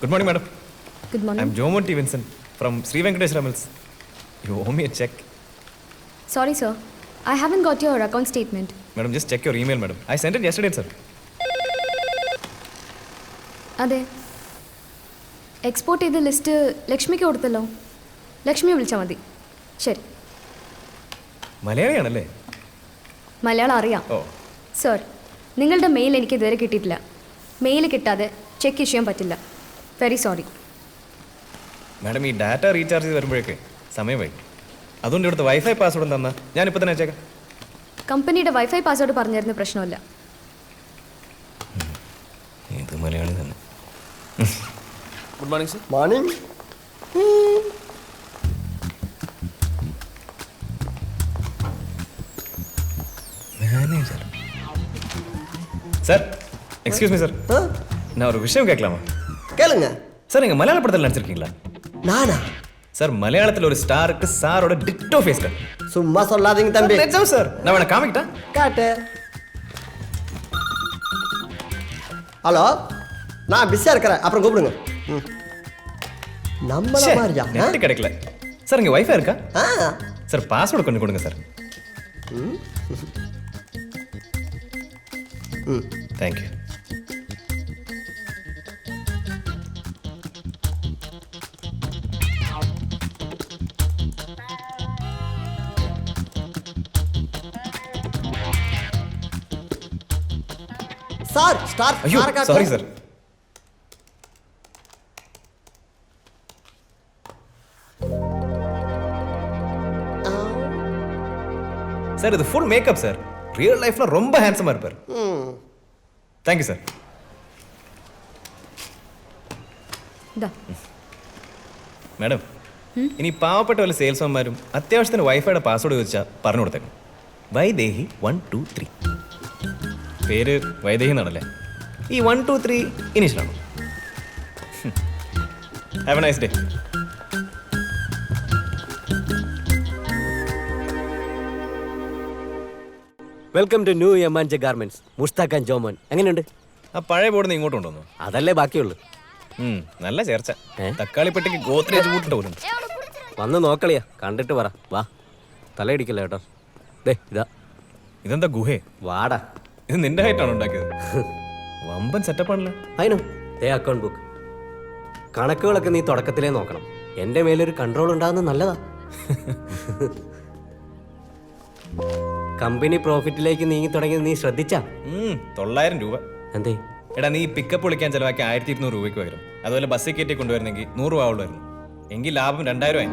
Good morning, madam. Good morning. I'm Jomon T. Vincent from Sri Venkateshwara Mills. You owe me a check. Sorry, sir. I haven't got your account statement. Madam, just check your email, madam. I sent it yesterday, sir. അതെ export ചെയ്ത list ലക്ഷ്മിക്ക് കൊടുത്തല്ലോ. ലക്ഷ്മിയെ വിളിച്ചാൽ മതി. ശരി. മലയാളിയാണല്ലേ? മലയാളം അറിയാം. ഓ. Sir, നിങ്ങളുടെ മെയിൽ എനിക്ക് ഇതുവരെ കിട്ടിയിട്ടില്ല. മെയിൽ കിട്ടാതെ ചെക്ക് ഇഷ്യൂ ചെയ്യാൻ പറ്റില്ല. Very sorry. മാഡം, ഈ ഡാറ്റ റീചാർജ് ചെയ്ത് വരുമ്പോഴേക്ക് സമയമായി. അതുകൊണ്ട് ഇവിടുത്തെ വൈഫൈ പാസ്വേഡ് തന്നാൽ ഞാനിപ്പോൾ തന്നെ അയച്ചേക്കാം. കമ്പനിയുടെ വൈഫൈ പാസ്വേഡ് പറഞ്ഞിരുന്ന പ്രശ്നമല്ല. ഇത് മലയാളി തന്നെ. Good morning sir. Morning. Manager sir, excuse me sir, நான் ஒரு விஷயம் கேட்கலாமா? கேளுங்க. சார், நீங்கள் மலையாள படத்தில் நடிச்சிருக்கீங்களா? நானா? சார், மலையாளத்தில் ஒரு ஸ்டாருக்கு சாரோட டிட்டோ ஃபேஸ் கட். சும்மா சொல்லாதீங்க தம்பி. நிஜம் சார், நான் வேணா காமிக்கிட்டா? காட்டு. ஹலோ, நான் பிஸியாக இருக்கிறேன், அப்புறம் கூப்பிடுங்க. நம்மள மாதிரியா? நெட் கிடைக்கல சார். இங்கே வைஃபை இருக்கா? ஆ, சார், பாஸ்வேர்டு கொஞ்சம் கொடுங்க சார். தேங்க்யூ. Sir star. ஐயோ, சாரி சார். சார், இது ஃபுல் மேக்கப் சார். ரியல் லைஃப்ல ரொம்ப ஹேண்ட்ஸமா இருப்பார். Thank you sir. ഇതാ. മാഡം, ഇനി പാവപ്പെട്ട വല്ല സെയിൽസ്മാന്മാരും അത്യാവശ്യത്തിന് വൈഫൈയുടെ പാസ്വേഡ് ചോദിച്ചാൽ പറഞ്ഞു കൊടുത്തേക്കും. വൈദേഹി 1 2 3. പേര് വൈദേഹി എന്നാണല്ലേ? ഈ 1 2 3 ഇനീഷ്യലാണോ? Have a nice day. Welcome to new യമാൻജ ഗാർമെന്റ്സ്. മുസ്താഖ് ആൻഡ് ജോമോൻ എങ്ങനെയുണ്ട്? ആ പഴയ ബോർഡ് ഇങ്ങോട്ട് കൊണ്ടുവന്നു. അതല്ലേ ബാക്കിയുള്ളു. നല്ല ചേർച്ച. തക്കാളിപ്പെട്ടിക്ക് ഗോത്രേജ് കൂട്ടിട്ട് പോലും. വന്ന് നോക്കളിയാ, കണ്ടിട്ട് പറ. വാ, തലയിടിക്കല്ലോ കേട്ടോ. ദേ ഇതാ. ഇതെന്താ ഗുഹേ? വാടാ. ഇത് നിന്റെ ഹൈറ്റാണോ ഉണ്ടാക്കിയത്? വമ്പൻ സെറ്റപ്പാണല്ലോ. അതിനോ? ദേ അക്കൗണ്ട് ബുക്ക്. കണക്കുകളൊക്കെ നീ തുടക്കത്തിലേ നോക്കണം. എൻ്റെ മേലൊരു കൺട്രോൾ ഉണ്ടാകുന്നത് നല്ലതാ. കമ്പനി പ്രോഫിറ്റിലേക്ക് നീങ്ങി തുടങ്ങിയത് നീ ശ്രദ്ധിച്ചാ? 900 രൂപ. എന്തേ? എടാ, നീ പിക്കപ്പ് വിളിക്കാൻ ചിലവാക്കി 1200 രൂപയ്ക്ക് വരും. അതുപോലെ ബസ്സിൽ കയറ്റി കൊണ്ടുവരുന്നെങ്കിൽ 100 രൂപ ഉള്ളായിരുന്നു. എങ്കിൽ ലാഭം 2000 ആയി.